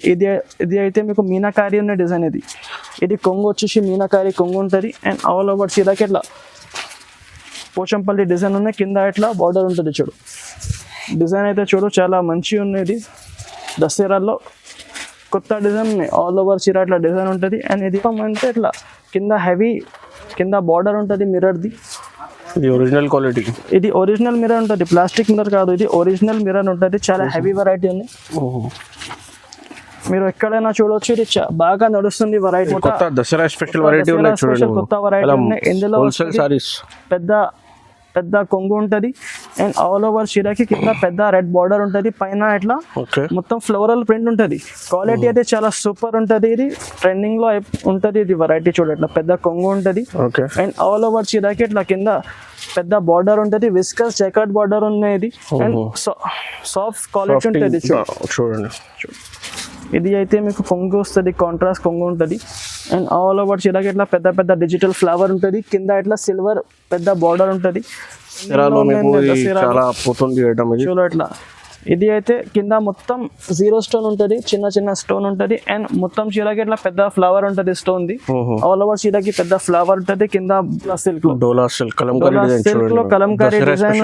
ఇది ఇది అయితే మీకు మీనాకారి ఉన్న డిజైన్. ఇది కొంగు వచ్చేసి మీనాకారి కొంగు ఉంటుంది. అండ్ ఆల్ ఓవర్ చీరకి ఇట్లా పోచంపల్లి డిజైన్ ఉన్నాయి. కింద ఇట్లా బార్డర్ ఉంటుంది. చూడు డిజైన్ అయితే చూడు చాలా మంచి ఉన్నది. దసరాల్లో కొత్త డిజైన్ ఉన్నాయి. ఆల్ ఓవర్ చీర ఇట్లా డిజైన్ ఉంటుంది. అండ్ ఇది అంటే ఇట్లా కింద హెవీ కింద బార్డర్ ఉంటుంది మిర్రర్ది. ఇది ఒరిజినల్ క్వాలిటీ. ఇది ఒరిజినల్ మిర్రర్ ఉంటుంది, ప్లాస్టిక్ మిర్రర్ కాదు. ఇది ఒరిజినల్ మిర్రర్ ఉంటుంది. చాలా హెవీ వెరైటీ ఉంది. మీరు ఎక్కడైనా చూడవచ్చు. ఇది బాగా నడుస్తుంది వెరైటీ. కొత్త దసరా స్పెషల్ వెరైటీ ఉన్నాయి చూడండి. కొత్త వెరైటీ ఉన్నాయి. ఇందులో పెద్ద పెద్ద కొంగు ఉంటుంది. అండ్ ఆల్ ఓవర్ చీరకి కింద పెద్ద రెడ్ బార్డర్ ఉంటుంది. పైన ఇట్లా మొత్తం ఫ్లోరల్ ప్రింట్ ఉంటుంది. క్వాలిటీ అయితే చాలా సూపర్ ఉంటుంది. ఇది ట్రెండింగ్ లో ఉంటుంది. ఇది వెరైటీ చూడ ఇట్లా పెద్ద కొంగు ఉంటుంది. అండ్ ఆల్ ఓవర్ చీరకి ఇట్లా కింద పెద్ద బార్డర్ ఉంటుంది. విస్కస్ జకార్డ్ బార్డర్ ఉన్నది. అండ్ సాఫ్ట్ క్వాలిటీ ఉంటుంది. చూడండి ఇది అయితే మీకు కొంగు వస్తుంది, కాంట్రాస్ట్ కొంగు ఉంటుంది. అండ్ ఆల్ ఓవర్ చీరకి ఇట్లా పెద్ద పెద్ద డిజిటల్ ఫ్లవర్ ఉంటుంది. కింద ఇట్లా సిల్వర్ పెద్ద బార్డర్ ఉంటుంది. చూడు ఇట్లా ఇది అయితే కింద మొత్తం 0 స్టోన్ ఉంటుంది. చిన్న చిన్న స్టోన్ ఉంటుంది. అండ్ మొత్తం చీరకి ఇట్లా పెద్ద ఫ్లవర్ ఉంటుంది స్టోన్ ది. ఆల్ ఓవర్ చీరకి పెద్ద ఫ్లవర్ ఉంటుంది. కింద సిల్క్ లో కలంకారీ డిజైన్.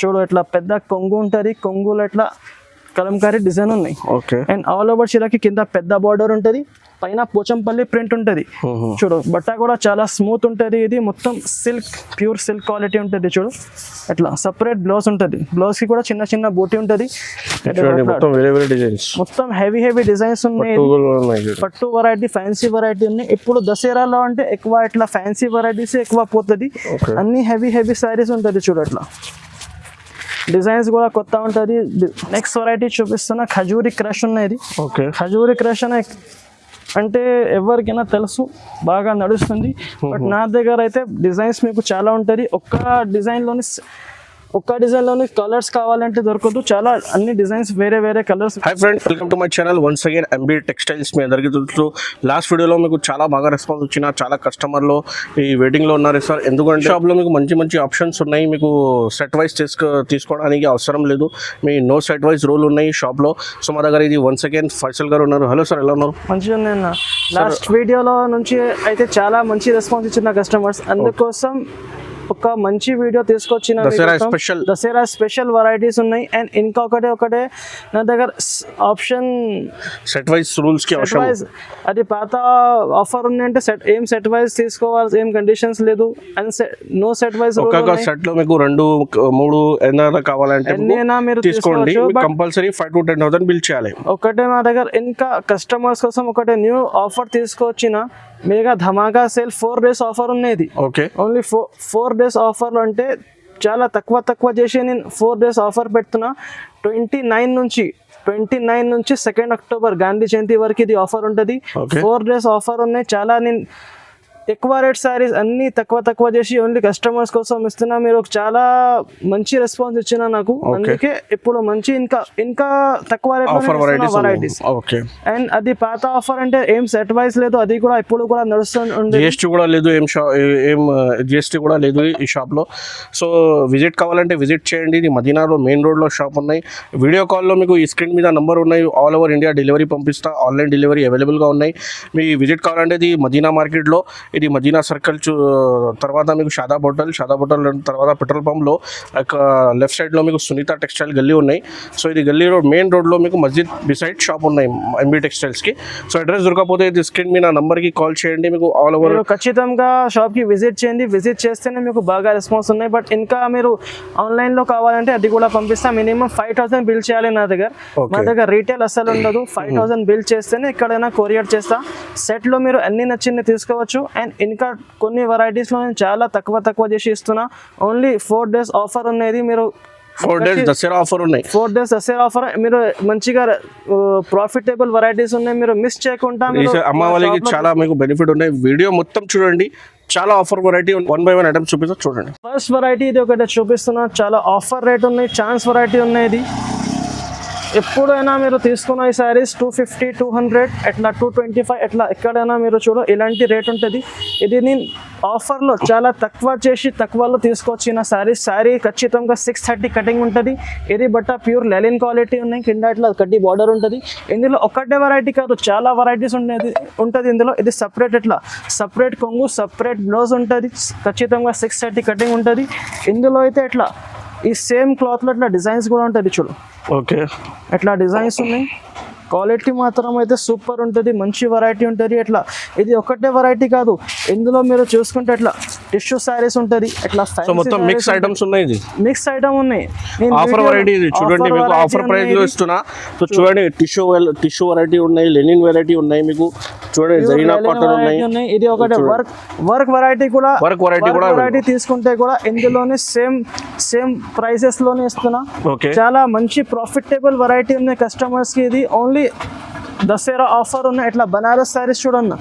చూడు ఇట్లా పెద్ద కొంగు ఉంటుంది. కొంగులో ఇట్లా కలంకారీ డిజైన్ ఉన్నాయి. అండ్ ఆల్ ఓవర్ చీరకి కింద పెద్ద బార్డర్ ఉంటుంది. పైన పోచంపల్లి ప్రింట్ ఉంటుంది. చూడు బట్ట కూడా చాలా స్మూత్ ఉంటుంది. ఇది మొత్తం సిల్క్, ప్యూర్ సిల్క్ క్వాలిటీ ఉంటుంది. చూడు ఇట్లా సపరేట్ బ్లౌజ్ ఉంటుంది. బ్లౌజ్ కి కూడా చిన్న చిన్న బూటీ ఉంటుంది. మొత్తం హెవీ హెవీ డిజైన్స్ ఉన్నాయి. పట్టు వెరైటీ, ఫ్యాన్సీ వెరైటీ ఉన్నాయి. ఇప్పుడు దసరాలో అంటే ఎక్కువ ఇట్లా ఫ్యాన్సీ వెరైటీస్ ఎక్కువ పోతుంది. అన్ని హెవీ హెవీ సారీస్ ఉంటుంది. చూడు అట్లా డిజైన్స్ కూడా కొత్త ఉంటుంది. నెక్స్ట్ వెరైటీ చూపిస్తున్నా ఖజూరి క్రష్ ఉన్నది. ఖజూరి క్రష్ అంటే ఎవరికైనా తెలుసు, బాగా నడుస్తుంది. బట్ నా దగ్గర అయితే డిజైన్స్ మీకు చాలా ఉంటుంది. ఒక్క డిజైన్లోని కలర్స్ కావాలంటే దొరకదు. చాలా అన్ని డిజైన్స్ వేరే వేరే colours. Hi friends, welcome to my channel once again MB textiles. మీ అందరికీ తెలుసు లాస్ట్ వీడియోలో మీకు చాలా బాగా రెస్పాన్స్ వచ్చిన చాలా కస్టమర్లు ఈ వెయిటింగ్లో ఉన్నారు సార్. ఎందుకంటే షాప్లో మీకు మంచి మంచి ఆప్షన్స్ ఉన్నాయి. మీకు సెట్ వైజ్ తీసుకోవడానికి అవసరం లేదు. మీ నో సెట్ వైజ్ రూల్ ఉన్నాయి షాప్లో. సో మా దగ్గర ఇది వన్స్ అగైన్ ఫైసల్ గారు ఉన్నారు. హలో సార్, ఎలా ఉన్నారు? మంచిగా ఉన్నాయి. లాస్ట్ వీడియోలో నుంచి అయితే చాలా మంచి రెస్పాన్స్ ఇచ్చిన కస్టమర్స్. అందుకోసం ఒక మంచి వీడియో తీసుకొచ్చిన. దసరా స్పెషల్ వెరైటీస్ ఉన్నాయి. అండ్ ఒకటే నా దగ్గర ఆప్షన్ సెట్ వైజ్ రూల్స్ కి అది పాత ఆఫర్ ఉంది అంటే సెట్ వైజ్ తీసుకోవాలి, ఏం కండిషన్స్ లేదు. And no set wise set లో మీకు 2-3 ఏదైనా కావాలంటే మీరు తీసుకోండి. కంపల్సరీ 5,000 to 10,000 బిల్ చేయాలి. ఒకటే మా దగ్గర ఇంకా కస్టమర్స్ కోసం ఒకటే న్యూ ఆఫర్ తీసుకొచ్చిన. మెగా ధమాకా సేల్ 4 days ఆఫర్ ఉన్నది. ఓన్లీ 4 days ఆఫర్లు అంటే చాలా తక్కువ చేసి నేను 4 days ఆఫర్ పెడుతున్నా. 29 నుంచి 2 October గాంధీ జయంతి వరకు ఇది ఆఫర్ ఉంటుంది. 4 days ఆఫర్ ఉన్నాయి. చాలా నేను ఎక్కువ రేట్ సారీస్ అన్ని తక్కువ చేసి ఓన్లీ కస్టమర్స్ కోసం ఇస్తున్నా. మీరు చాలా మంచి రెస్పాన్స్ ఇచ్చిన నాకు. అందుకే ఇప్పుడు మంచి ఇంకా తక్కువ రేట్ వెరైటీస్. అండ్ అది పాత ఆఫర్ అంటే ఏం సెట్ వైజ్ లేదు. అది కూడా ఇప్పుడు కూడా నడుస్తుంది. జిఎస్టీ కూడా లేదు, ఏం జిఎస్టీ కూడా లేదు ఈ షాప్ లో. సో విజిట్ కావాలంటే విజిట్ చేయండి. ఇది మదీనాలో మెయిన్ రోడ్ లో షాప్ ఉన్నాయి. వీడియో కాల్లో మీకు ఈ స్క్రీన్ మీద నంబర్ ఉన్నాయి. ఆల్ ఓవర్ ఇండియా డెలివరీ పంపిస్తా. ఆన్లైన్ డెలివరీ అవైలబుల్ గా ఉన్నాయి. మీ విజిట్ కావాలంటే ఇది మదీనా మార్కెట్ లో, ఇది మదీనా సర్కిల్ తర్వాత మీకు షాదాబ్ హోటల్ తర్వాత పెట్రోల్ పంప్లో లెఫ్ట్ సైడ్లో మీకు సునీత టెక్స్టైల్ గల్లీ ఉన్నాయి. సో ఇది గల్లీ రోడ్ మెయిన్ రోడ్లో మీకు మస్జిద్ బిసైడ్ షాప్ ఉన్నాయి ఎంబీ టెక్స్టైల్స్కి. సో అడ్రస్ దొరకకపోతే ఇది స్క్రీన్ మీద నంబర్కి కాల్ చేయండి. మీకు ఆల్ ఓవర్ ఖచ్చితంగా షాప్కి విజిట్ చేయండి. విజిట్ చేస్తేనే మీకు బాగా రెస్పాన్స్ ఉన్నాయి. బట్ ఇంకా మీరు ఆన్లైన్లో కావాలంటే అది కూడా పంపిస్తాం. మినిమం 5,000 బిల్ చేయాలి. నా దగ్గర రీటైల్ అసలు ఉండదు. 5,000 బిల్ చేస్తేనే ఎక్కడైనా కొరియర్ చేస్తా. సెట్లో మీరు అన్ని నచ్చింది తీసుకోవచ్చు. అండ్ ఇంకా కొన్ని వెరైటీస్ లో నేను చాలా తక్కువ చేసి ఇస్తున్నా. ఓన్లీ 4 days ఆఫర్ ఉన్నది. మీరు 4 days దసరా ఆఫర్ ఉన్నాయి. 4 days దసరా ఆఫర్. మీరు మంచిగా ప్రాఫిటబుల్ వెరైటీస్ ఉన్నాయి. మీరు మిస్ చేయకుండా అమ్మవారికి చాలా మీకు బెనిఫిట్ ఉన్నాయి. వీడియో మొత్తం చూడండి. చాలా ఆఫర్ వెరైటీ 1 by 1 ఐటమ్స్ చూపిస్తా చూడండి. ఫస్ట్ వెరైటీ ఇది ఒకటి చూపిస్తున్నా. చాలా ఆఫర్ రేట్ ఉన్నాయి. ఛాన్స్ వెరైటీ ఉన్నాయి. ఎప్పుడైనా మీరు తీసుకున్న ఈ శారీస్ 250 200 ఎట్లా 225 ఎట్లా ఎక్కడైనా మీరు చూడ ఇలాంటి రేట్ ఉంటుంది. ఇది నేను ఆఫర్లో చాలా తక్కువ చేసి తక్కువలో తీసుకొచ్చిన శారీ ఖచ్చితంగా 630 కటింగ్ ఉంటుంది. ఇది బట్ట ప్యూర్ లెలిన్ క్వాలిటీ ఉన్నాయి, కింద ఇట్లా కడ్డీ బార్డర్ ఉంటుంది. ఇందులో ఒకటే వెరైటీ కాదు, చాలా వెరైటీస్ ఉంటుంది ఇందులో. ఇది సపరేట్ ఇట్లా సపరేట్ కొంగు సపరేట్ బ్లౌజ్ ఉంటుంది, ఖచ్చితంగా 630 కటింగ్ ఉంటుంది. ఇందులో అయితే ఇట్లా ఈ సేమ్ క్లాత్లో ఇట్లా డిజైన్స్ కూడా ఉంటుంది చూడు. ఓకే, ఎట్లా డిజైన్స్ ఉన్నాయి. క్వాలిటీ మాత్రం అయితే సూపర్ ఉంటుంది, మంచి వెరైటీ ఉంటుంది. ఎట్లా ఇది ఒకటే వెరైటీ కాదు, ఇందులో మీరు చూసుకుంటే ఎట్లా టిష్యూ శారీస్ ఉంటుంది, ఎట్లా సో మొత్తం మిక్స్ ఐటమ్స్ ఉన్నాయి. ఇది మిక్స్ ఐటమ్ ఉన్నాయి. ఆఫర్ వెరైటీ ఇది చూడండి, మీకు ఆఫర్ ప్రైస్ లో ఇస్తున్నా. సో చూడండి, టిష్యూ వెరైటీ ఉన్నాయి, లెనిన్ వెరైటీ ఉన్నాయి, మీకు చూడండి జరీనా కాటన్ ఉన్నాయి. ఇది ఒకటే వర్క్ వెరైటీ కూడా వెరైటీ తీసుకుంటే కూడా ఇందులోనే సేమ్ ప్రైసెస్ లోనే ఇస్తున్నా. ఓకే, చాలా మంచి ప్రాఫిటబుల్ వెరైటీ ఉన్నాయి కస్టమర్స్ కి. ఇది ఓన్లీ దసరా ఆఫర్ ఉన్నాయి. ఇట్లా బనారస్ శారీస్ చూడన్నా,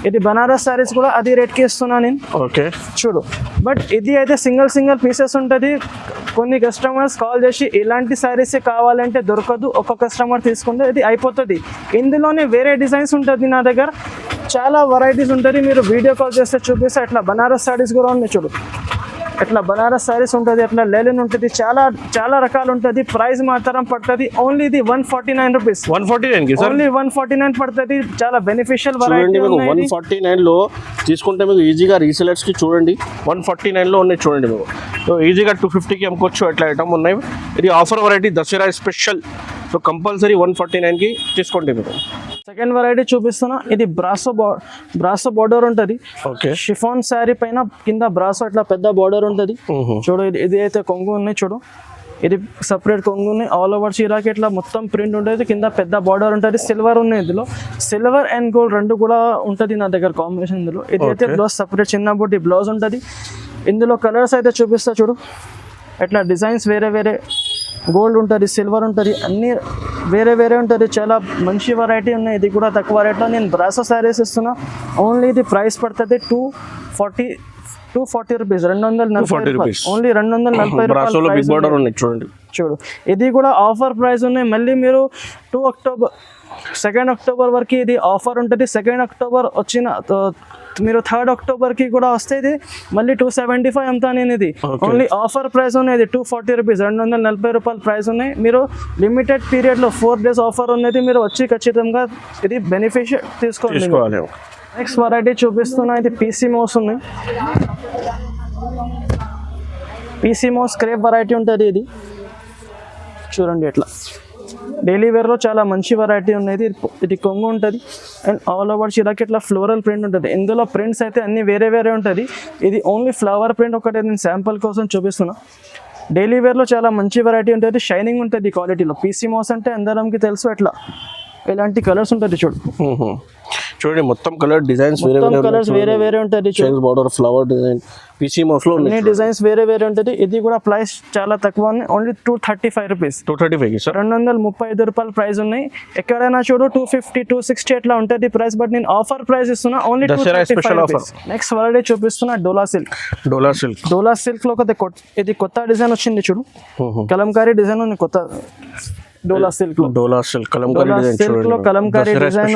ఇది బనారస్ శారీస్ కూడా అది రేట్కి ఇస్తున్నా నేను. ఓకే చూడు, బట్ ఇది అయితే సింగిల్ పీసెస్ ఉంటుంది. కొన్ని కస్టమర్స్ కాల్ చేసి ఇలాంటి శారీస్ కావాలంటే దొరకదు, ఒక కస్టమర్ తీసుకుంటే ఇది అయిపోతుంది. ఇందులోనే వేరే డిజైన్స్ ఉంటుంది నా దగ్గర, చాలా వెరైటీస్ ఉంటుంది. మీరు వీడియో కాల్ చేస్తే చూపిస్తే అట్లా బనారస్ శారీస్ కూడా ఉన్నాయి చూడు. ఎట్లా బనారస్ శారీస్ ఉంటుంది, ఎట్లా లెలిన్ ఉంటుంది, చాలా రకాలు ఉంటుంది. ప్రైస్ మాత్రం పడుతుంది ఓన్లీ ఇది 149 రూపీస్. 149 ఓన్లీ 149 పడుతుంది. చాలా బెనిఫిషియల్ వెరైటీ. 149 లో తీసుకుంటే మీకు ఈజీగా రీసెలర్స్ కి చూడండి 149 లో ఉన్నాయి చూడండి. మీకు సో ఈజీగా 250కి అమ్ముకోవచ్చు, అట్లా ఐటమ్ ఉన్నాయి. ఇది offer variety Dasara special. So compulsory 149కి తీసుకోండి. మీకు సెకండ్ వెరైటీ చూపిస్తున్నా. ఇది బ్రాసో బార్డర్ ఉంటుంది. ఓకే, షిఫాన్ శారీ పైన కింద బ్రాసో ఇట్లా పెద్ద బార్డర్ ఉంటుంది చూడు. ఇది అయితే కొంగు ఉన్నాయి చూడు, ఇది సపరేట్ కొంగు ఉన్నాయి. ఆల్ ఓవర్ చీరాకి ఇట్లా మొత్తం ప్రింట్ ఉంటుంది, కింద పెద్ద బార్డర్ ఉంటుంది. సిల్వర్ ఉన్నాయి ఇందులో, సిల్వర్ అండ్ గోల్డ్ రెండు కూడా ఉంటుంది నా దగ్గర కాంబినేషన్ ఇందులో. ఇది అయితే బ్లౌజ్ సపరేట్ చిన్న బుట్టి బ్లౌజ్ ఉంటుంది. ఇందులో కలర్స్ అయితే చూపిస్తా చూడు. ఎట్లా డిజైన్స్ వేరే గోల్డ్ ఉంటుంది, సిల్వర్ ఉంటుంది, అన్నీ వేరే ఉంటుంది. చాలా మంచి వెరైటీ ఉన్నాయి. ఇది కూడా తక్కువ రేట్లో నేను బ్రాసో శారీస్ ఇస్తున్నా. ఓన్లీ ఇది ప్రైస్ పడుతుంది 240 రూపీస్, 240 రూపాయలు. ఓన్లీ 240 రూపాయలు చూడండి. చూడు, ఇది కూడా ఆఫర్ ప్రైస్ ఉన్నాయి. మళ్ళీ మీరు 2 అక్టోబర్ వరకు ఇది ఆఫర్ ఉంటుంది. 2 అక్టోబర్ వచ్చిన మీరు 3 అక్టోబర్కి కూడా వస్తే ఇది మళ్ళీ 275 అమ్ముతా నేను. ఇది ఓన్లీ ఆఫర్ ప్రైస్ ఉన్నాయి. ఇది 240 రూపీస్, 240 రూపాయల ప్రైస్ ఉన్నాయి. మీరు లిమిటెడ్ పీరియడ్లో 4 days ఆఫర్ ఉన్నది. మీరు వచ్చి ఖచ్చితంగా ఇది బెనిఫిషియల్ తీసుకోవాలి. నెక్స్ట్ వెరైటీ చూపిస్తున్నా. ఇది పీసీ మోస్ ఉన్నాయి. పీసీ మోస్ క్రేప్ వెరైటీ ఉంటుంది. ఇది చూడండి, ఎట్లా డైలీ వేర్లో చాలా మంచి వెరైటీ ఉన్నది. ఇది కొంగు ఉంటుంది అండ్ ఆల్ ఓవర్ చీరకి ఇట్లా ఫ్లోరల్ ప్రింట్ ఉంటుంది. ఇందులో ప్రింట్స్ అయితే అన్ని వేరే ఉంటుంది. ఇది ఓన్లీ ఫ్లవర్ ప్రింట్ ఒకటే నేను శాంపుల్ కోసం చూపిస్తున్నా. డైలీ వేర్లో చాలా మంచి వెరైటీ ఉంటుంది, షైనింగ్ ఉంటుంది క్వాలిటీలో. పీసీ మోస్ అంటే అందరంకి తెలుసు. ఎట్లా ఇలాంటి కలర్స్ ఉంటుంది చూడు. చూడండి, మొత్తం కలర్ డిజైన్స్ వేరే ఉంటుంది. బార్డర్ ఫ్లవర్ డిజైన్ పీసీ మోస్ లో అన్ని డిజైన్స్ వేరే ఉంటుంది. ఇది కూడా ప్రైస్ చాలా తక్కువ ఉంది, ఓన్లీ 235 రూపీస్. 235 రూపాయల ప్రైస్ ఉన్నాయి. ఎక్కడైనా చూడు 250 260 ఎట్లా ఉంటుంది ప్రైస్, బట్ నేను ఆఫర్ ప్రైస్ ఇస్తున్నా ఓన్లీ 235 రూపీస్. నెక్స్ట్ వెరైటీ చూపిస్తున్నా డోలా సిల్క్ లో ఇది కొత్త డిజైన్ వచ్చింది చూడు. కలంకారీ డిజైన్ ఉంది కొత్త. డోలా సిల్క్ లో కలంకారీ డిజైన్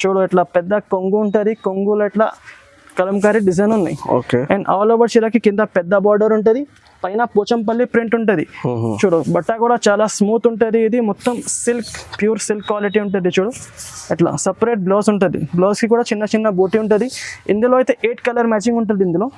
చూడు. ఇట్లా పెద్ద కొంగు ఉంటుంది, కొంగులో ఇట్లా కలంకారీ డిజైన్ ఉన్నాయి. అండ్ ఆల్ ఓవర్ చీరకి కింద పెద్ద బార్డర్ ఉంటుంది, పైన పోచంపల్లి ప్రింట్ ఉంటుంది చూడు. బట్ట కూడా చాలా స్మూత్ ఉంటుంది. ఇది మొత్తం ప్యూర్ సిల్క్ క్వాలిటీ ఉంటుంది చూడు. ఇట్లా సపరేట్ బ్లౌజ్ ఉంటుంది. బ్లౌజ్కి కూడా చిన్న బూటీ ఉంటుంది. ఇందులో అయితే 8 కలర్ మ్యాచింగ్ ఉంటుంది. ఇందులో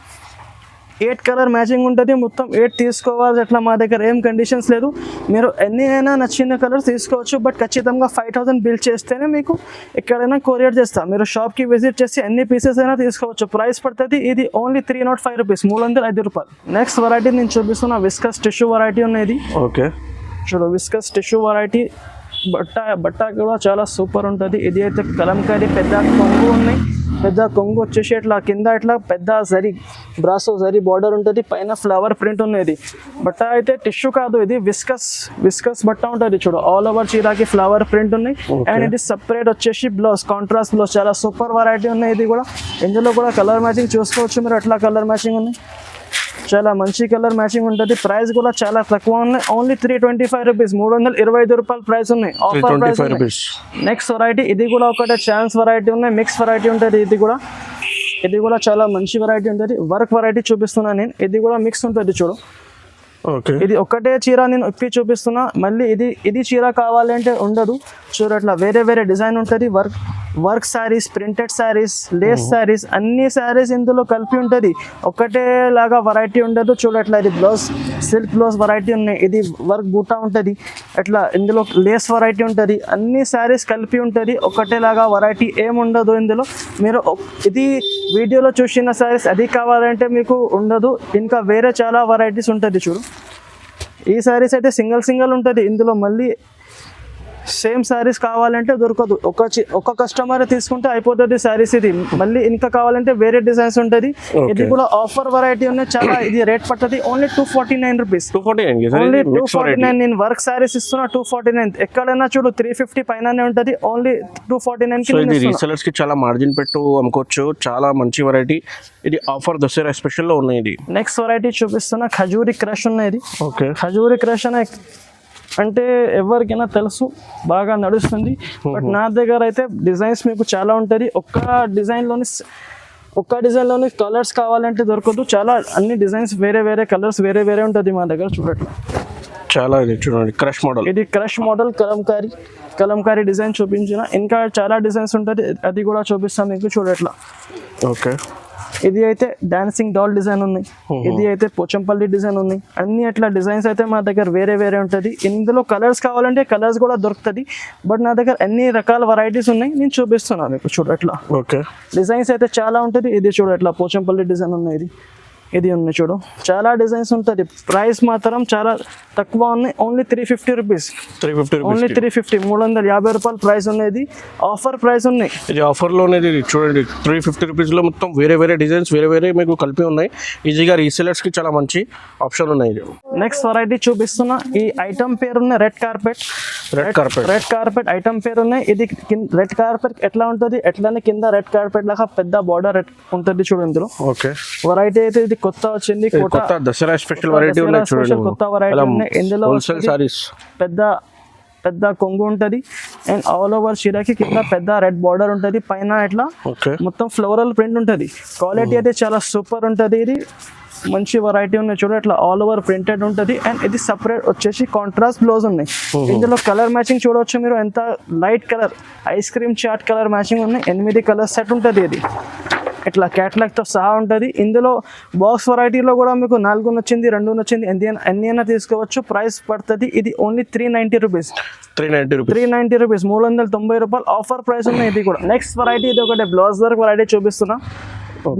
8 కలర్ మ్యాచింగ్ ఉంటుంది. మొత్తం 8 తీసుకోవాలి. అట్లా మా దగ్గర ఏం కండిషన్స్ లేదు. మీరు ఎన్ని అయినా నచ్చిన కలర్స్ తీసుకోవచ్చు, బట్ ఖచ్చితంగా 5000 బిల్ చేస్తేనే మీకు ఎక్కడైనా కొరియర్ చేస్తా. మీరు షాప్కి విజిట్ చేసి ఎన్ని పీసెస్ అయినా తీసుకోవచ్చు. ప్రైస్ పడుతుంది ఇది ఓన్లీ 305 రూపీస్, 305 రూపాయలు. నెక్స్ట్ వెరైటీ నేను చూపిస్తున్నా. విస్కస్ టిష్యూ వెరైటీ ఉన్నది. ఓకే, చూడు, విస్కస్ టిష్యూ వెరైటీ. బట్ట కూడా చాలా సూపర్ ఉంటుంది. ఇది అయితే కలంకారీ పెద్ద కొంగు ఉన్నాయి. పెద్ద కొంగు వచ్చేసి ఇట్లా కింద ఇట్లా పెద్ద బ్రాసో జరీ బార్డర్ ఉంటుంది, పైన ఫ్లవర్ ప్రింట్ ఉన్నది. బట్ట అయితే టిష్యూ కాదు, ఇది విస్కస్ బట్ట ఉంటుంది చూడు. ఆల్ ఓవర్ చీరాకి ఫ్లవర్ ప్రింట్ ఉన్నాయి. అండ్ ఇది సపరేట్ వచ్చేసి బ్లౌజ్, కాంట్రాస్ట్ బ్లౌజ్. చాలా సూపర్ వెరైటీ ఉన్నాయి. ఇది కూడా ఇందులో కూడా కలర్ మ్యాచింగ్ చూసుకోవచ్చు మీరు. ఎట్లా కలర్ మ్యాచింగ్ ఉన్నాయి చాలా మంచి కలర్ మ్యాచింగ్ ఉంటుంది. ప్రైస్ కూడా చాలా తక్కువ ఉన్నాయి, ఓన్లీ 325 రూపీస్, 325 రూపాయలు ప్రైస్ ఉన్నాయి, offer price. 325 rupees. Next variety ఇది కూడా ఒకటే ఛాన్స్ వెరైటీ ఉన్నాయి, మిక్స్ వెరైటీ ఉంటుంది. ఇది కూడా చాలా మంచి వెరైటీ ఉంటుంది. వర్క్ వెరైటీ చూపిస్తున్నాను నేను. ఇది కూడా మిక్స్ ఉంటుంది చూడు. ఓకే, ఇది ఒకటే చీర నేను ఇప్పి చూపిస్తున్నా. మళ్ళీ ఇది చీర కావాలి అంటే ఉండదు చూడు. అట్లా వేరే వేరే డిజైన్ ఉంటుంది. Work saris, printed saris, lace saris, అన్ని శారీస్ ఇందులో కలిపి ఉంటుంది. ఒకటే లాగా వెరైటీ ఉండదు చూడు. అట్లా ఇది బ్లౌజ్, సిల్క్ బ్లౌజ్ వెరైటీ ఉన్నాయి. ఇది వర్క్ బూటా ఉంటుంది. అట్లా ఇందులో లేస్ వెరైటీ ఉంటుంది. అన్ని శారీస్ కలిపి ఉంటుంది. ఒకటేలాగా వెరైటీ ఏముండదు ఇందులో. మీరు ఇది వీడియోలో చూసిన శారీస్ అది కావాలంటే మీకు ఉండదు. ఇంకా వేరే చాలా వెరైటీస్ ఉంటుంది చూడు. ఈ శారీస్ అయితే సింగిల్ ఉంటుంది. ఇందులో మళ్ళీ సేమ్ శారీస్ కావాలంటే దొరకదు. ఒక కస్టమర్ తీసుకుంటే అయిపోతుంది శారీస్. ఇది మళ్ళీ ఇంకా కావాలంటే వేరే డిజైన్స్ ఉంటుంది. ఇది కూడా ఆఫర్ వెరైటీ ఉన్నాయి చాలా. ఇది రేట్ పడుతుంది ఓన్లీ 249 రూపీస్. 249. నేను వర్క్ శారీస్ ఇస్తున్నా 249. ఎక్కడైనా చూడు 350 పైననే ఉంటుంది. ఓన్లీ 249 కి ఇది రీసెలర్స్ కి చాలా మార్జిన్ పెట్టు అమ్ముకోవచ్చు. చాలా మంచి వెరైటీ. ఇది ఆఫర్ దసరా స్పెషల్ లో ఉన్నాయి. ఇది నెక్స్ట్ వెరైటీ చూపిస్తున్నా, ఖజూరి క్రష్ ఉన్నది. ఓకే, ఖజూరి క్రష్ అంటే ఎవరికైనా తెలుసు, బాగా నడుస్తుంది. బట్ నా దగ్గర అయితే డిజైన్స్ మీకు చాలా ఉంటుంది. ఒక్క డిజైన్లోని కలర్స్ కావాలంటే దొరకదు. చాలా అన్ని డిజైన్స్ వేరే వేరే కలర్స్ వేరే ఉంటుంది మా దగ్గర చూడట్లా. చాలా ఇది చూడండి, క్రష్ మోడల్. ఇది క్రష్ మోడల్ కలంకారీ డిజైన్ చూపించిన. ఇంకా చాలా డిజైన్స్ ఉంటుంది, అది కూడా చూపిస్తాను మీకు చూడట్లా. ఓకే, ఇది అయితే డాన్సింగ్ డాల్ డిజైన్ ఉన్నాయి. ఇది అయితే పోచంపల్లి డిజైన్ ఉన్నాయి. అన్ని అట్లా డిజైన్స్ అయితే మా దగ్గర వేరే ఉంటుంది. ఇందులో కలర్స్ కావాలంటే కలర్స్ కూడా దొరుకుతుంది. బట్ నా దగ్గర అన్ని రకాల వెరైటీస్ ఉన్నాయి, నేను చూపిస్తున్నాను మీకు చూడట్లా. ఓకే, డిజైన్స్ అయితే చాలా ఉంటుంది. ఇది చూడట్లా పోచంపల్లి డిజైన్ ఉన్నాయి. ఇది ఉన్నాయి చూడు, చాలా డిజైన్స్ ఉంటుంది. ప్రైస్ మాత్రం చాలా తక్కువ ఉన్నాయి, ఓన్లీ 350 రూపీస్. 350 ఓన్లీ 350, 350 రూపాయలు ప్రైస్ ఉన్నది. ఆఫర్ ప్రైస్ ఉన్నాయి. ఇది ఆఫర్లో ఉన్నది చూడండి. 350 రూపీస్లో మొత్తం వేరే డిజైన్స్ వేరే మీకు కలిపి ఉన్నాయి. ఈజీగా రీసెలర్స్కి చాలా మంచి ఆప్షన్ ఉన్నాయి. నెక్స్ట్ వెరైటీ చూపిస్తున్నా. ఈ ఐటమ్ పేరు ఉన్నాయి రెడ్ కార్పెట్ ఐటమ్ పేరు ఉన్నాయి. ఇది రెడ్ కార్పెట్ ఎట్లా ఉంటుంది, ఎట్లానే కింద రెడ్ కార్పెట్ లాగా పెద్ద బార్డర్ ఉంటుంది చూడు ఇందులో. ఓకే, వెరైటీ అయితే ఇది కొత్త వచ్చింది. కొత్త దసరా స్పెషల్ వెరైటీ ఉన్నాయి చూడండి. కొత్త వెరైటీ ఉన్నాయి. ఇందులో హోల్సేల్ సారీస్, పెద్ద కొంగు ఉంటుంది. అండ్ ఆల్ ఓవర్ చీరకి కింద పెద్ద రెడ్ బార్డర్ ఉంటుంది. పైన ఇట్లా మొత్తం ఫ్లోరల్ ప్రింట్ ఉంటుంది. క్వాలిటీ అయితే చాలా సూపర్ ఉంటుంది. ఇది మంచి వెరైటీ ఉన్నాయి చూడు. అట్లా ఆల్ ఓవర్ ప్రింటెడ్ ఉంటుంది. అండ్ ఇది సపరేట్ వచ్చేసి కాంట్రాస్ట్ బ్లౌజ్ ఉన్నాయి. ఇందులో కలర్ మ్యాచింగ్ చూడవచ్చు మీరు. ఎంత light colour ice cream chat colour matching ఉన్నాయి. 8 కలర్ సెట్ ఉంటుంది. ఇది ఇట్లా క్యాటలాగ్తో సహా ఉంటుంది. ఇందులో బాక్స్ వెరైటీలో కూడా మీకు 4 నచ్చింది, 2 నచ్చింది, ఎన్ని అయినా తీసుకోవచ్చు. ప్రైస్ పడుతుంది. ఇది ఓన్లీ 390 రూపీస్. 390 రూపీస్, 390 రూపాయలు ఆఫర్ ప్రైస్ ఉన్నాయి. ఇది కూడా నెక్స్ట్ వెరైటీ. ఇది ఒకటి బ్లౌజ్ వర్క్ వెరైటీ చూపిస్తున్నా.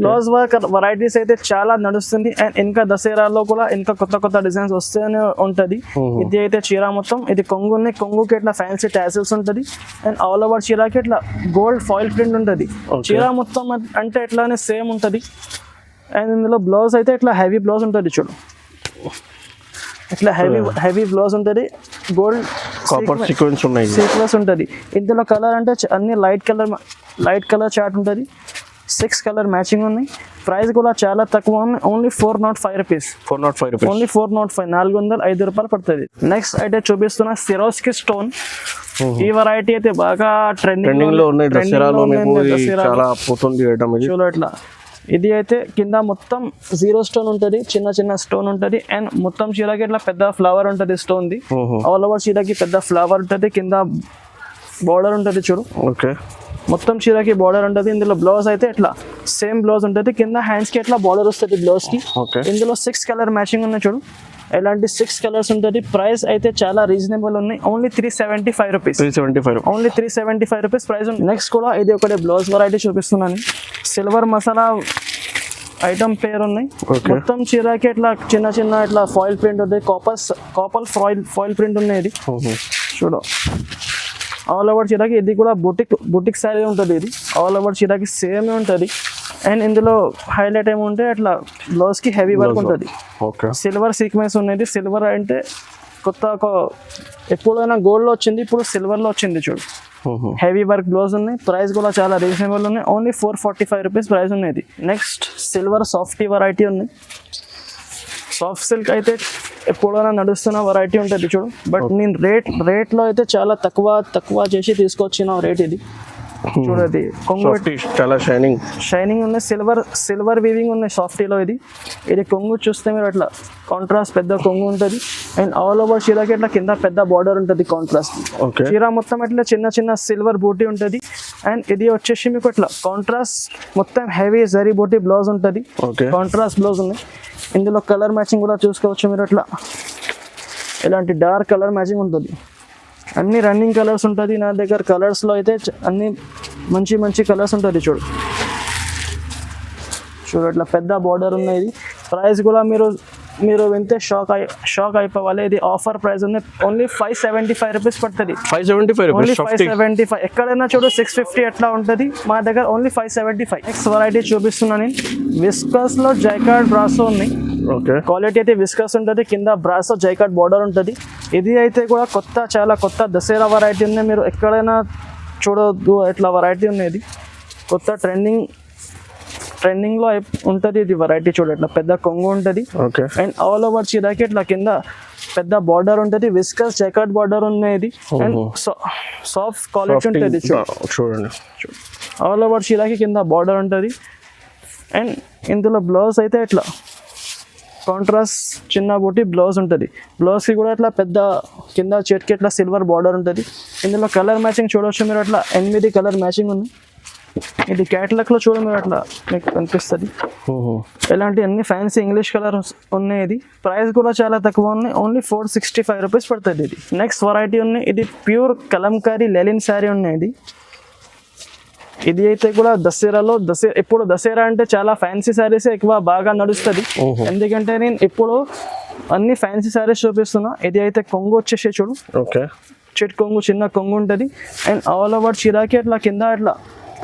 బ్లౌజ్ వర్క్ వెరైటీస్ అయితే చాలా నడుస్తుంది. అండ్ ఇంకా దసరాలో కూడా ఇంకా కొత్త డిజైన్స్ వస్తూనే ఉంటుంది. ఇది అయితే చీర మొత్తం ఇది కొంగుకి ఇట్లా ఫ్యాన్సీ టాసిల్స్ ఉంటుంది. అండ్ ఆల్ ఓవర్ చీరకి ఇట్లా గోల్డ్ ఫాయిల్ ప్రింట్ ఉంటుంది. చీర మొత్తం అంటే ఇట్లానే సేమ్ ఉంటుంది. అండ్ ఇందులో బ్లౌజ్ అయితే ఇట్లా హెవీ బ్లౌజ్ ఉంటుంది చూడు. ఇట్లా హెవీ బ్లౌజ్ ఉంటుంది. గోల్డ్ సీక్వెన్స్ ఉంటుంది. ఇందులో కలర్ అంటే అన్ని లైట్ కలర్ చార్ట్ ఉంటుంది. 6 కలర్ మ్యాచింగ్ ఉన్నాయి. ప్రైస్ కూడా చాలా తక్కువ ఉన్నాయి, ఓన్లీ 405 రూపీస్. ఓన్లీ 405, 405 రూపాయలు పడుతుంది. నెక్స్ట్ అయితే చూపిస్తున్న సిరోస్కి స్టోన్. ఈ వెరైటీ అయితే బాగా ట్రెండింగ్ లో ఉన్నాయి. చాలా పోతుంది చూడు అట్లా. ఇది అయితే కింద మొత్తం 0 స్టోన్ ఉంటుంది, చిన్న స్టోన్ ఉంటుంది. అండ్ మొత్తం చీరకి ఇట్లా పెద్ద ఫ్లవర్ ఉంటుంది స్టోన్ ది. ఆల్ ఓవర్ చీరకి పెద్ద ఫ్లవర్ ఉంటుంది. కింద బార్డర్ ఉంటుంది చూడు. ఓకే, మొత్తం చీరకి బార్డర్ ఉంటుంది. ఇందులో బ్లౌజ్ అయితే ఇట్లా సేమ్ బ్లౌజ్ ఉంటుంది. కింద హ్యాండ్స్ కి ఇట్లా బార్డర్ వస్తుంది బ్లౌజ్ కి. ఇందులో 6 కలర్ మ్యాచింగ్ ఉన్నాయి చూడు. ఇలాంటి 6 కలర్స్ ఉంటుంది. ప్రైస్ అయితే చాలా రీజనబుల్ ఉన్నాయి, only 375 rupees. Only 375 rupees price ఉంది. నెక్స్ట్ కూడా ఇది ఒకటి బ్లౌజ్ వెరైటీ చూపిస్తున్నాను. సిల్వర్ మసాలా ఐటమ్ పేరు ఉన్నాయి. మొత్తం చీరకి ఇట్లా చిన్న ఇట్లా ఫాయిల్ ప్రింట్ ఉంటుంది. కాపర్ ఫాయిల్ ప్రింట్ ఉన్నాయి. ఇది చూడు ఆల్ ఓవర్ చీరకి. ఇది కూడా బుటిక్ శారీ ఉంటుంది. ఇది ఆల్ ఓవర్ చీరకి సేమ్ ఉంటుంది. అండ్ ఇందులో హైలైట్ ఏముంటే అట్లా బ్లౌజ్ కి హెవీ వర్క్ ఉంటుంది. సిల్వర్ సీక్వెన్స్ ఉన్నది. సిల్వర్ అంటే ఎప్పుడైనా గోల్డ్ లో వచ్చింది, ఇప్పుడు సిల్వర్ లో వచ్చింది చూడు. హెవీ వర్క్ బ్లౌజ్ ఉన్నాయి. ప్రైస్ కూడా చాలా రీజనబుల్ ఉన్నాయి, ఓన్లీ 445 రూపీస్ ప్రైస్ ఉన్నది. నెక్స్ట్ సిల్వర్ సాఫ్టీ వెరైటీ ఉన్నాయి. సాఫ్ట్ సిల్క్ అయితే ఎప్పుడైనా నడుస్తున్న వెరైటీ ఉంటుంది చూడు, బట్ నేను రేట్లో అయితే చాలా తక్కువ చేసి తీసుకొచ్చిన రేట్ ఇది. చూడది కొంగు చాలా షైనింగ్ ఉన్నాయి, సిల్వర్ వీవింగ్ ఉన్నాయి సాఫ్టీలో. ఇది కొంగు చూస్తే మీరు అట్లా కాంట్రాస్ట్ పెద్ద కొంగు ఉంటుంది, అండ్ ఆల్ ఓవర్ చీరకి ఇట్లా కింద పెద్ద బార్డర్ ఉంటుంది కాంట్రాస్ట్. చీర మొత్తం ఇట్లా చిన్న సిల్వర్ బూటీ ఉంటుంది, అండ్ ఇది వచ్చేసి మీకు ఇట్లా కాంట్రాస్ట్ మొత్తం హెవీ జరీ బూటీ బ్లౌజ్ ఉంటుంది, కాంట్రాస్ట్ బ్లౌజ్ ఉన్నాయి. ఇందులో కలర్ మ్యాచింగ్ కూడా చూసుకోవచ్చు మీరు, అట్లా ఇలాంటి డార్క్ కలర్ మ్యాచింగ్ ఉంటుంది. అన్ని రన్నింగ్ కలర్స్ ఉంటుంది నా దగ్గర. కలర్స్లో అయితే అన్ని మంచి కలర్స్ ఉంటుంది. చూడు అట్లా పెద్ద బార్డర్ ఉన్నది. ప్రైస్ కూడా మీరు వింటే షాక్ అయిపోవాలి. ఇది ఆఫర్ ప్రైస్ ఉంది, ఓన్లీ 575 రూపీస్ పడుతుంది. 575. ఎక్కడైనా చూడు 650 ఎట్లా ఉంటుంది, మా దగ్గర ఓన్లీ 575. నెక్స్ట్ వెరైటీ చూపిస్తున్నా నేను. విస్కస్లో జైకార్డ్ బ్రాసో ఉంది. క్వాలిటీ అయితే విస్కస్ ఉంటుంది, కింద బ్రాసో జైకార్డ్ బార్డర్ ఉంటుంది. ఇది అయితే కూడా చాలా కొత్త దసరా వెరైటీ ఉంది. మీరు ఎక్కడైనా చూడొద్దు ఎట్లా వెరైటీ ఉన్నది. కొత్త ట్రెండింగ్లో ఉంటుంది ఇది వెరైటీ. చూడ ఇట్లా పెద్ద కొంగు ఉంటుంది, అండ్ ఆల్ ఓవర్ చీరకి ఇట్లా కింద పెద్ద బార్డర్ ఉంటుంది. విస్కస్ జైకార్డ్ బార్డర్ ఉన్నది, అండ్ సాఫ్ట్ క్వాలిటీ ఉంటుంది. చూడండి ఆల్ ఓవర్ చీరకి కింద బార్డర్ ఉంటుంది, అండ్ ఇందులో బ్లౌజ్ అయితే ఇట్లా కాంట్రాస్ట్ చిన్న బూటీ బ్లౌజ్ ఉంటుంది. బ్లౌజ్కి కూడా ఇట్లా పెద్ద కింద చేతికి ఇట్లా సిల్వర్ బార్డర్ ఉంటుంది. ఇందులో కలర్ మ్యాచింగ్ చూడవచ్చు మీరు, అట్లా 8 కలర్ మ్యాచింగ్ ఉంది. ఇది క్యాటలాగ్లో చూడ మీరు, అట్లా మీకు కనిపిస్తుంది. ఇలాంటి అన్ని ఫ్యాన్సీ ఇంగ్లీష్ కలర్స్ ఉన్నాయి. ఇది ప్రైస్ కూడా చాలా తక్కువ ఉన్నాయి, ఓన్లీ 465 రూపీస్ పడుతుంది. ఇది నెక్స్ట్ వెరైటీ ఉన్నాయి. ఇది ప్యూర్ కలంకారీ లెలిన్ శారీ ఉన్నాయి. ఇది అయితే కూడా ఇప్పుడు దసరా అంటే చాలా ఫ్యాన్సీ శారీస్ ఎక్కువ బాగా నడుస్తుంది. ఎందుకంటే నేను ఇప్పుడు అన్ని ఫ్యాన్సీ శారీస్ చూపిస్తున్నా. ఇది అయితే కొంగు వచ్చేసి చూడు, చెట్ కొంగు చిన్న కొంగు ఉంటుంది, అండ్ ఆల్ ఓవర్ చీరాకి అట్లా కింద అట్లా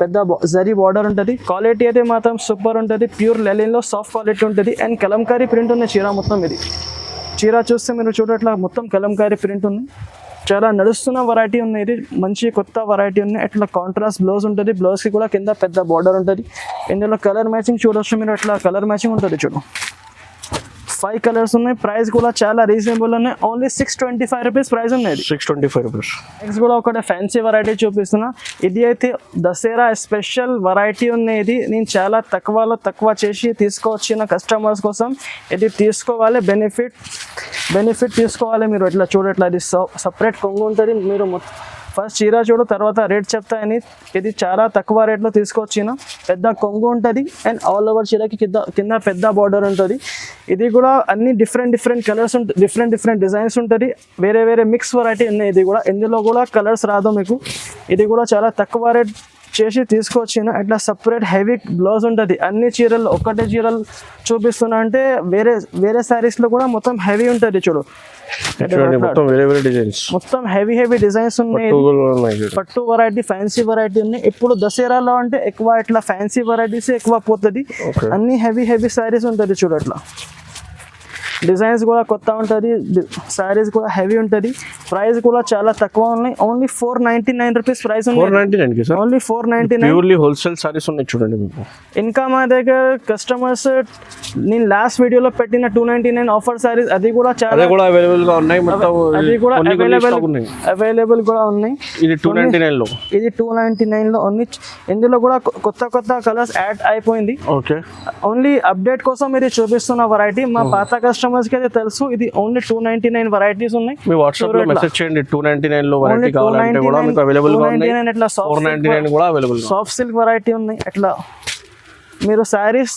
పెద్ద జరీ బార్డర్ ఉంటుంది. క్వాలిటీ అయితే మాత్రం సూపర్ ఉంటుంది. ప్యూర్ లెలిన్లో సాఫ్ట్ క్వాలిటీ ఉంటుంది, అండ్ కలంకారీ ప్రింట్ ఉంది చీర మొత్తం. ఇది చీర చూస్తే మీరు చూడట్లా మొత్తం కలంకారీ ప్రింట్ ఉంది. చాలా నడుస్తున్న వెరైటీ ఉన్నాయి. ఇది మంచి కొత్త వెరైటీ ఉన్నాయి. అట్లా కాంట్రాస్ట్ బ్లౌజ్ ఉంటుంది, బ్లౌజ్కి కూడా కింద పెద్ద బార్డర్ ఉంటుంది. ఇందులో కలర్ మ్యాచింగ్ చూడవచ్చు మీరు, అట్లా కలర్ మ్యాచింగ్ ఉంటుంది. చూడు 5 కలర్స్ ఉన్నాయి. ప్రైస్ కూడా చాలా రీజనబుల్ ఉన్నాయి, ఓన్లీ 625 రూపీస్ ప్రైస్ ఉన్నది. 625 రూపీస్. నెక్స్ట్ కూడా ఒకటి ఫ్యాన్సీ వెరైటీ చూపిస్తున్నా. ఇది అయితే దసరా స్పెషల్ వెరైటీ ఉన్నది. నేను చాలా తక్కువ చేసి తీసుకొచ్చిన కస్టమర్స్ కోసం. ఇది తీసుకోవాలి, బెనిఫిట్ తీసుకోవాలి మీరు. ఇట్లా చూడట్లా ఇది సపరేట్ కొంగు ఉంటుంది. మీరు ఫస్ట్ చీర చూడు, తర్వాత రేట్ చెప్తాయని. ఇది చాలా తక్కువ రేట్లో తీసుకొచ్చిన పెద్ద కొంగు ఉంటుంది, అండ్ ఆల్ ఓవర్ చీరకి కింద పెద్ద బార్డర్ ఉంటుంది. ఇది కూడా అన్ని డిఫరెంట్ కలర్స్ ఉంటుంది, డిఫరెంట్ డిజైన్స్ ఉంటుంది. వేరే మిక్స్ వెరైటీ ఉన్నాయి. ఇది కూడా ఇందులో కూడా కలర్స్ రాదు మీకు. ఇది కూడా చాలా తక్కువ రేట్ చేసి తీసుకొచ్చిన. ఇట్లా సపరేట్ హెవీ బ్లౌజ్ ఉంటుంది. అన్ని చీరలు ఒకటే చీరలు చూపిస్తున్నా అంటే వేరే శారీస్లో కూడా మొత్తం హెవీ ఉంటుంది. చూడు మొత్తం హెవీ డిజైన్స్ ఉన్నాయి. పట్టు వెరైటీ, ఫ్యాన్సీ వెరైటీ ఉన్నాయి. ఇప్పుడు దసరాలో అంటే ఎక్కువ ఇట్లా ఫ్యాన్సీ వెరైటీస్ ఎక్కువ పోతుంది. అన్ని హెవీ శారీస్ ఉంటుంది. చూడు అట్లా డిజైన్స్ కూడా కొత్త ఉంటుంది, శారీస్ కూడా హెవీ ఉంటుంది. ప్రైస్ కూడా చాలా తక్కువ ఉన్నాయి, ఓన్లీ 499 రూపీస్ ప్రైస్ ఉంది. 499 sir, only 499. Purely wholesale saris ఉన్నాయి చూడండి మీకు. ఇంకా మా దగ్గర కస్టమర్స్ నేను లాస్ట్ వీడియోలో పెట్టిన 299 ఆఫర్ సారీస్ అది కూడా చాలా అవైలబుల్ గా ఉన్నాయి. అది కూడా అవైలబుల్ కూడా ఉన్నాయి. ఇది 299 లో, ఇది 299 లో ఉంది. ఇందులో కూడా కొత్త కలర్స్ యాడ్ అయిపోయింది. ఓన్లీ అప్డేట్ కోసం ఇది చూపిస్తున్న వెరైటీ. మా పాత కస్టమర్స్ కి అయితే తెలుసు, ఇది ఓన్లీ 299 వెరైటీస్ ఉన్నాయి. మీ వాట్సాప్ లో మెసేజ్ చేయండి. 299 లో వెరైటీ కావాలంటే కూడా మీకు అవైలబుల్ గా ఉన్నాయి. 499 కూడా అవైలబుల్. సాఫ్ట్ సిల్క్ వెరైటీ ఉన్నాయి. అట్లా మీరు శారీస్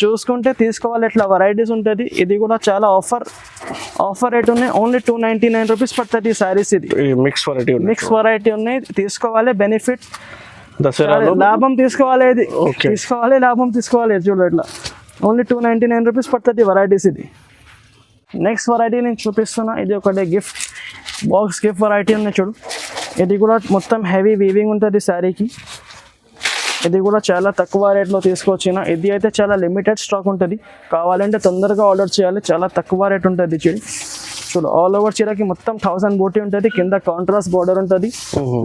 చూసుకుంటే తీసుకోవాలి. ఇట్లా వెరైటీస్ ఉంటుంది. ఇది కూడా చాలా ఆఫర్ రేట్ ఉన్నాయి, ఓన్లీ 299 రూపీస్ పడుతుంది శారీస్. ఇది మిక్స్ వెరైటీ ఉన్నాయి, తీసుకోవాలి. బెనిఫిట్ దసరాలో లాభం తీసుకోవాలి. ఇది లాభం తీసుకోవాలి. చూడు ఇట్లా ఓన్లీ 299 రూపీస్ పడుతుంది వెరైటీస్. ఇది నెక్స్ట్ వెరైటీ నేను చూపిస్తున్నా. ఇది ఒకటి బాక్స్ గిఫ్ట్ వెరైటీ ఉంది. చూడు ఇది కూడా మొత్తం హెవీ వీవింగ్ ఉంటుంది శారీకి. ఇది కూడా చాలా తక్కువ రేట్లో తీసుకొచ్చిన. ఇది అయితే చాలా లిమిటెడ్ స్టాక్ ఉంటుంది, కావాలంటే తొందరగా ఆర్డర్ చేయాలి. చాలా తక్కువ రేట్ ఉంటుంది. చూడు చూడు ఆల్ ఓవర్ చీరకి మొత్తం 1000 బూటీ ఉంటుంది, కింద కాంట్రాస్ట్ బార్డర్ ఉంటుంది,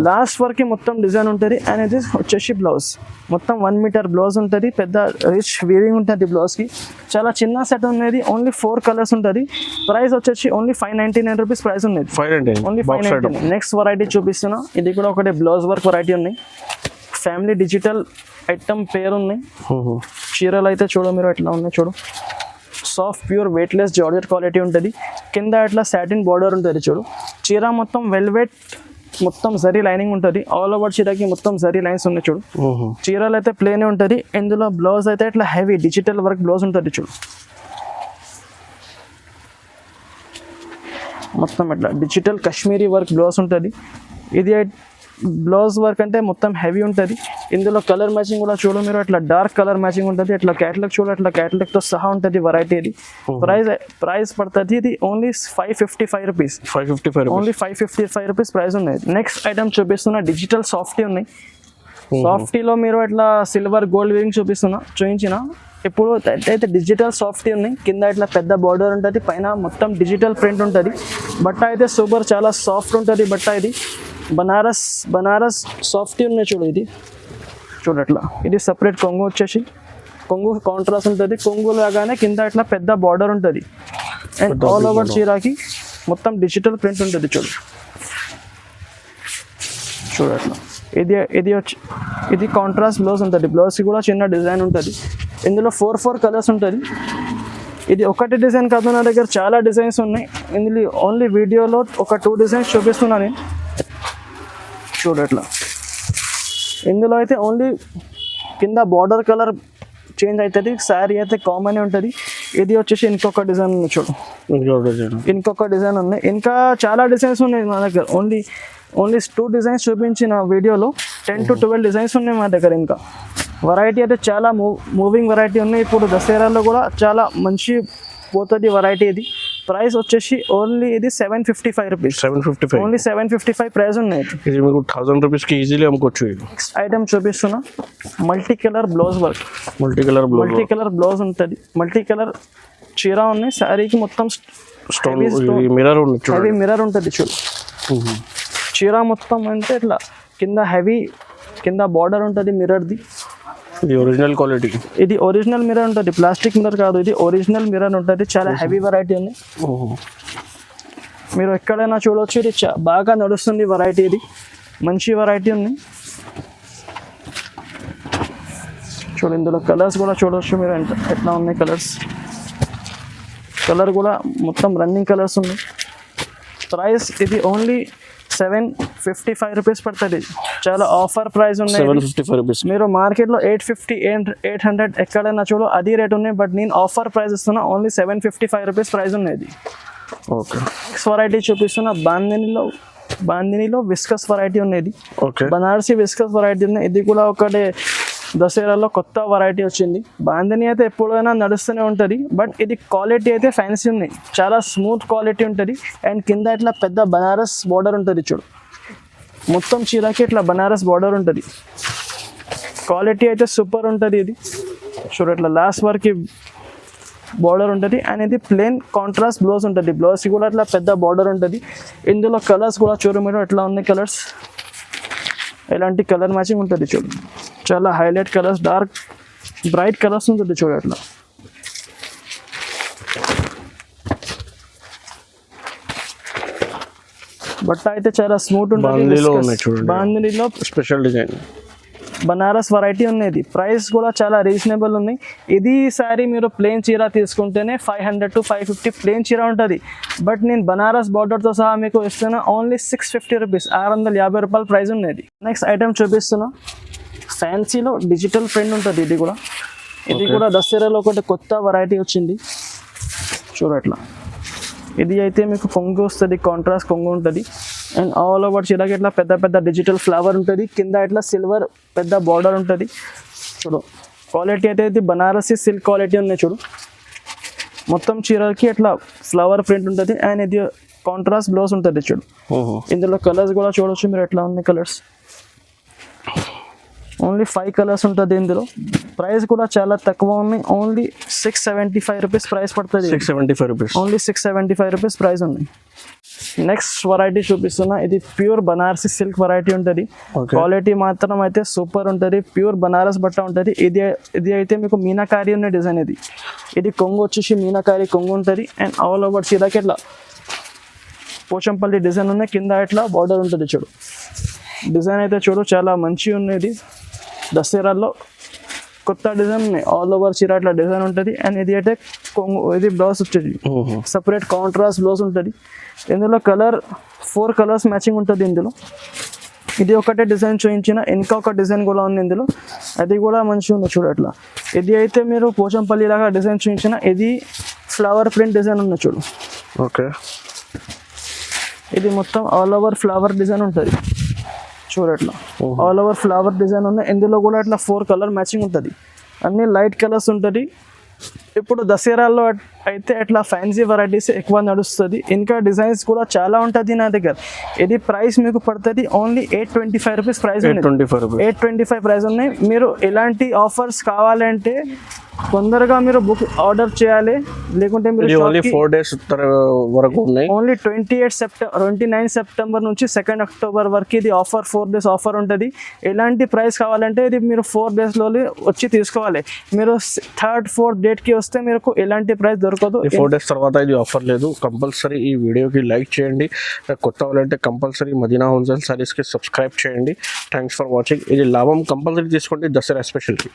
లాస్ట్ వరకు మొత్తం డిజైన్ ఉంటుంది. అండ్ ఇది వచ్చేసి బ్లౌజ్ మొత్తం 1 మీటర్ బ్లౌజ్ ఉంటుంది, పెద్ద రిచ్ వీవింగ్ ఉంటుంది బ్లౌజ్కి. చాలా చిన్న సెట్ ఉన్నది, ఓన్లీ 4 కలర్స్ ఉంటుంది. ప్రైస్ వచ్చేసి ఓన్లీ 599 రూపీస్ ప్రైస్ ఉన్నది, ఓన్లీ 599. నెక్స్ట్ వెరైటీ చూపిస్తున్నా, ఇది కూడా ఒకటి బ్లౌజ్ వర్క్ వెరైటీ ఉన్నాయి. ఫ్యామిలీ డిజిటల్ ఐటమ్ పేరు ఉన్నాయి. చీరలు అయితే చూడు మీరు ఎట్లా ఉన్నాయి, చూడు soft pure weightless georgette quality ఉంటుంది, కింద ఇట్లా సాటిన్ బార్డర్ ఉంటుంది. చూడు చీర మొత్తం వెల్వెట్, మొత్తం జరీ లైనింగ్ ఉంటుంది. ఆల్ ఓవర్ చీరకి మొత్తం జరీ లైన్స్ ఉన్నాయి. చూడు చీరలు అయితే ప్లేన్ ఉంటుంది, ఇందులో బ్లౌజ్ అయితే ఇట్లా హెవీ డిజిటల్ వర్క్ బ్లౌజ్ ఉంటుంది. చూడు మొత్తం ఇట్లా డిజిటల్ కాశ్మీరీ వర్క్ బ్లౌజ్ ఉంటుంది. ఇది బ్లౌజ్ వర్క్ అంటే మొత్తం హెవీ ఉంటుంది. ఇందులో కలర్ మ్యాచింగ్ కూడా చూడు మీరు, అట్లా డార్క్ కలర్ మ్యాచింగ్ ఉంటుంది. అట్లా క్యాటలాగ్ చూడు, అట్లా క్యాటలాగ్తో సహా ఉంటుంది వెరైటీ. ఇది ప్రైస్ పడుతుంది, ఇది only 555 rupees, only 555 rupees price ఉన్నాయి. నెక్స్ట్ ఐటమ్ చూపిస్తున్నా, డిజిటల్ సాఫ్టీ ఉన్నాయి. సాఫ్టీలో మీరు అట్లా సిల్వర్ గోల్డ్ వీవింగ్ చూపించిన ఇప్పుడు అయితే డిజిటల్ సాఫ్టీ ఉన్నాయి. కింద ఇట్లా పెద్ద బార్డర్ ఉంటుంది, పైన మొత్తం డిజిటల్ ప్రింట్ ఉంటుంది. బట్ట అయితే సూపర్ చాలా సాఫ్ట్ ఉంటుంది బట్ట. ఇది బనారస్ సాఫ్టీ ఉన్నాయి. చూడు ఇది చూడు అట్లా, ఇది సపరేట్ కొంగు వచ్చేసి కొంగు కాంట్రాస్ట్ ఉంటుంది. కొంగు లాగానే కింద ఇట్లా పెద్ద బార్డర్ ఉంటుంది. అండ్ ఆల్ ఓవర్ చీరకి మొత్తం డిజిటల్ ప్రింట్ ఉంటుంది. చూడు అట్లా, ఇది కాంట్రాస్ట్ బ్లౌజ్ ఉంటుంది. బ్లౌజ్కి కూడా చిన్న డిజైన్ ఉంటుంది. ఇందులో 4 కలర్స్ ఉంటుంది. ఇది ఒకటి డిజైన్ కాదు, నా దగ్గర చాలా డిజైన్స్ ఉన్నాయి. ఇందులో ఓన్లీ వీడియోలో ఒక 2 డిజైన్స్ చూపిస్తున్నా నేను. చూడట్లా, ఇందులో అయితే ఓన్లీ కింద బార్డర్ కలర్ చేంజ్ అవుతుంది, శారీ అయితే కామన్ ఉంటుంది. ఇది వచ్చేసి ఇంకొక డిజైన్ ఉంది. చూడు ఇంకొక డిజైన్ ఉన్నాయి. ఇంకా చాలా డిజైన్స్ ఉన్నాయి మా దగ్గర. ఓన్లీ 2 డిజైన్స్ చూపించిన వీడియోలో 10 to 12 డిజైన్స్ ఉన్నాయి మా దగ్గర. ఇంకా వెరైటీ అయితే చాలా మూవింగ్ వెరైటీ ఉన్నాయి. ఇప్పుడు దసరాలో కూడా చాలా మంచి పోతుంది వెరైటీ. ఇది ప్రైస్ వచ్చేసి ఓన్లీ ఇది 755 రూపీస్, ఓన్లీ 755 ప్రైస్ ఉన్నాయి. ఇది మీకు 1000 రూపీస్కి ఈజీలీ అమ్ముకోవచ్చు. నెక్స్ట్ ఐటమ్ చూపిస్తున్నా, multi colour blouse work. Multi colour blouse ఉంటుంది, మల్టీ కలర్ చీర ఉన్నాయి. శారీకి మొత్తం మిర్రర్ ఉంటుంది. చూడు చీర మొత్తం అంటే ఇట్లా కింద హెవీ, కింద బార్డర్ ఉంటుంది మిర్రర్ది. ఇది ఒరిజినల్ క్వాలిటీ, ఇది ఒరిజినల్ మిర్రర్ ఉంటుంది, ప్లాస్టిక్ మిర్రర్ కాదు, ఇది ఒరిజినల్ మిర్రర్ ఉంటుంది. చాలా హెవీ వెరైటీ ఉంది, మీరు ఎక్కడైనా చూడవచ్చు. ఇది బాగా నడుస్తుంది వెరైటీ, ఇది మంచి వెరైటీ ఉంది. చూడు ఇందులో కలర్స్ కూడా చూడవచ్చు మీరు ఎట్లా ఉన్నాయి కలర్స్. కలర్ కూడా మొత్తం రన్నింగ్ కలర్స్ ఉన్నాయి. ప్రైస్ ఇది ఓన్లీ 755 రూపీస్ పడుతుంది. చాలా ఆఫర్ ప్రైస్ ఉన్నాయి. 755 రూపీస్. మీరు మార్కెట్లో 850 800 ఎక్కడైనా చూడు అదే రేట్ ఉన్నాయి. బట్ నేను ఆఫర్ ప్రైస్ ఇస్తున్నా, ఓన్లీ 755 రూపీస్ ప్రైస్ ఉన్నది. ఓకే, నెక్స్ట్ వెరైటీ చూపిస్తున్నా, బాందినీలో విస్కస్ వెరైటీ ఉన్నది. ఓకే, బనారసి విస్కస్ వెరైటీ ఉన్నాయి. ఇది కూడా ఒకటి దసరాలో కొత్త వెరైటీ వచ్చింది. బాందిని అయితే ఎప్పుడైనా నడుస్తూనే ఉంటుంది, బట్ ఇది క్వాలిటీ అయితే ఫ్యాన్సీ ఉంది, చాలా స్మూత్ క్వాలిటీ ఉంటుంది. అండ్ కింద ఇట్లా పెద్ద బనారస్ బార్డర్ ఉంటుంది. చూడు మొత్తం చీరకి ఇట్లా బనారస్ బార్డర్ ఉంటుంది. క్వాలిటీ అయితే సూపర్ ఉంటుంది. ఇది చూడు ఇట్లా లాస్ట్ వరకు బార్డర్ ఉంటుంది. అండ్ ఇది ప్లెయిన్ కాంట్రాస్ట్ బ్లౌజ్ ఉంటుంది. బ్లౌజ్కి కూడా ఇట్లా పెద్ద బార్డర్ ఉంటుంది. ఇందులో కలర్స్ కూడా చూడు మీరు ఎట్లా ఉన్నాయి కలర్స్, ఎలాంటి కలర్ మ్యాచింగ్ ఉంటుంది. చూడు చాలా highlight colours, dark bright colours ఉంటుంది. చూడు అట్లా బట్ట అయితే చాలా స్మూత్ ఉంటుంది. బాందినీలో స్పెషల్ డిజైన్ బనారస్ వెరైటీ ఉన్నది. ప్రైస్ కూడా చాలా రీజనబుల్ ఉన్నాయి. ఇది సారీ మీరు ప్లెయిన్ చీర తీసుకుంటేనే 500 to 550 ప్లెయిన్ చీర ఉంటుంది. బట్ నేను బనారస్ బార్డర్తో సహా మీకు ఇస్తున్నా ఓన్లీ 650 రూపీస్, 650 రూపాయల ప్రైస్ ఉన్నది. నెక్స్ట్ ఐటమ్ చూపిస్తున్నా, ఫ్యాన్సీలో డిజిటల్ ప్రింట్ ఉంటుంది. ఇది కూడా దసరాలో ఒకటి కొత్త వెరైటీ వచ్చింది. చూడట్లా, ఇది అయితే మీకు కొంగు వస్తుంది, కాంట్రాస్ట్ కొంగు ఉంటుంది. అండ్ ఆల్ ఓవర్ చీరకి ఇట్లా పెద్ద పెద్ద డిజిటల్ ఫ్లవర్ ఉంటుంది. కింద ఇట్లా సిల్వర్ పెద్ద బార్డర్ ఉంటుంది. చూడు క్వాలిటీ అయితే ఇది బనారసి సిల్క్ క్వాలిటీ ఉన్నాయి. చూడు మొత్తం చీరకి ఇట్లా ఫ్లవర్ ప్రింట్ ఉంటుంది. అండ్ ఇది కాంట్రాస్ట్ బ్లౌజ్ ఉంటుంది. చూడు ఇందులో కలర్స్ కూడా చూడవచ్చు మీరు ఎట్లా ఉన్నాయి కలర్స్. ఓన్లీ 5 కలర్స్ ఉంటుంది ఇందులో. ప్రైస్ కూడా చాలా తక్కువ ఉన్నాయి, ఓన్లీ 675 రూపీస్ ప్రైస్ పడుతుంది. 675 రూపీస్, ఓన్లీ 675 రూపీస్ ప్రైస్ ఉన్నాయి. నెక్స్ట్ వెరైటీ చూపిస్తున్నా, ఇది ప్యూర్ బనారసి సిల్క్ వెరైటీ ఉంటుంది. క్వాలిటీ మాత్రం అయితే సూపర్ ఉంటుంది, ప్యూర్ బనారస్ బట్ట ఉంటుంది. ఇది అయితే మీకు మీనాకారి ఉన్న డిజైన్. ఇది కొంగు వచ్చేసి మీనాకారి కొంగు ఉంటుంది. అండ్ ఆల్ ఓవర్ చీరకి ఇట్లా పోచంపల్లి డిజైన్ ఉన్నాయి, కింద ఇట్లా బార్డర్ ఉంటుంది. చూడు డిజైన్ అయితే చూడు చాలా మంచిగా ఉన్నది. దసరాల్లో కొత్త డిజైన్ ఉన్నాయి, ఆల్ ఓవర్ చీర ఇట్లా డిజైన్ ఉంటుంది. అండ్ ఇది అయితే కొంగు, ఇది బ్లౌజ్ వచ్చేది సపరేట్ కాంట్రాస్ట్ బ్లౌజ్ ఉంటుంది. ఇందులో 4 కలర్స్ మ్యాచింగ్ ఉంటుంది ఇందులో. ఇది ఒకటే డిజైన్ చూపించిన, ఇంకా ఒక డిజైన్ కూడా ఉంది ఇందులో, అది కూడా మంచిగా ఉంది చూడు అట్లా. ఇది అయితే మీరు పోచంపల్లి లాగా డిజైన్ చూపించిన, ఇది ఫ్లవర్ ప్రింట్ డిజైన్ ఉంది చూడు. ఓకే, ఇది మొత్తం ఆల్ ఓవర్ ఫ్లవర్ డిజైన్ ఉంటుంది చూడట్లా. ఆల్ ఓవర్ ఫ్లవర్ డిజైన్ ఉంది. ఇందులో కూడా ఇట్లా 4 కలర్ మ్యాచింగ్ ఉంటుంది, అన్ని లైట్ కలర్స్ ఉంటుంది. ఇప్పుడు దసరాల్లో అయితే ఇట్లా ఫ్యాన్సీ వెరైటీస్ ఎక్కువ నడుస్తుంది. ఇంకా డిజైన్స్ కూడా చాలా ఉంటుంది నా దగ్గర. ఇది ప్రైస్ మీకు పడుతుంది ఓన్లీ 825 రూపీస్ ప్రైస్. 825 ప్రైస్ ఉన్నాయి. మీరు ఎలాంటి ఆఫర్స్ కావాలంటే తొందరగా మీరు బుక్ ఆర్డర్ చేయాలి, లేకుంటే మీరు ఓన్లీ 4 డేస్ వరకు ఉన్నాయి. ఓన్లీ 29 సెప్టెంబర్ నుంచి 2 అక్టోబర్ వరకు ఇది ఆఫర్, 4 డేస్ ఆఫర్ ఉంటుంది. ఎలాంటి ప్రైస్ కావాలంటే ఇది మీరు 4 డేస్లో వచ్చి తీసుకోవాలి. మీరు 3rd 4th డేట్కి వస్తే మీకు ఎలాంటి ప్రైస్ దొరకదు. 4 డేస్ తర్వాత ఇది ఆఫర్ లేదు. కంపల్సరీ ఈ వీడియోకి లైక్ చేయండి. కొత్త వాళ్ళంటే కంపల్సరీ మదీనా హోల్సేల్ సారీస్కి సబ్స్క్రైబ్ చేయండి. Thanks for watching. ఇది లాభం కంపల్సరీ తీసుకోండి దసరా స్పెషల్కి.